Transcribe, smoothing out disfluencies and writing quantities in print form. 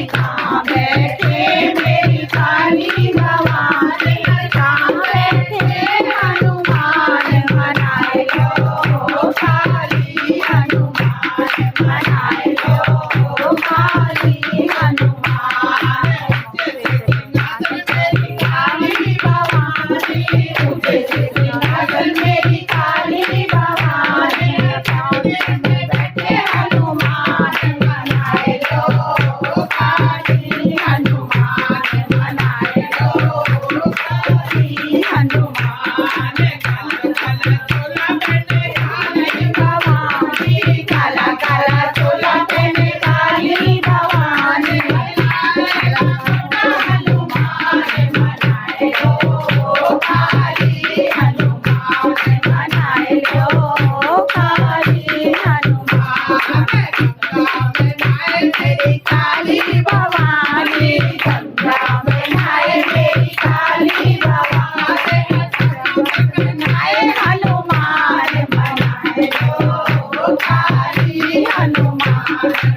कहाँ बैठे मेरी काली भवानी, कहाँ बैठे हनुमान मनाए लो काली हनुमान मनाए लो काली हनुमान। मेरी काली भवानी तुझे सिंहासन मेरी काली भवानी, में बैठे हनुमान मनाए लो काली हनुमान मनाए लो काली हनुमान। काला काला चोला पहने काली भवानी, हनुमान मनाए लो काली हनुमान मनाए लो काली हनुमान। मेरी काली भवानी गंगा में नहाए मेरी काली भवानी, नहाए हनुमान मनाए लो काली हनुमान।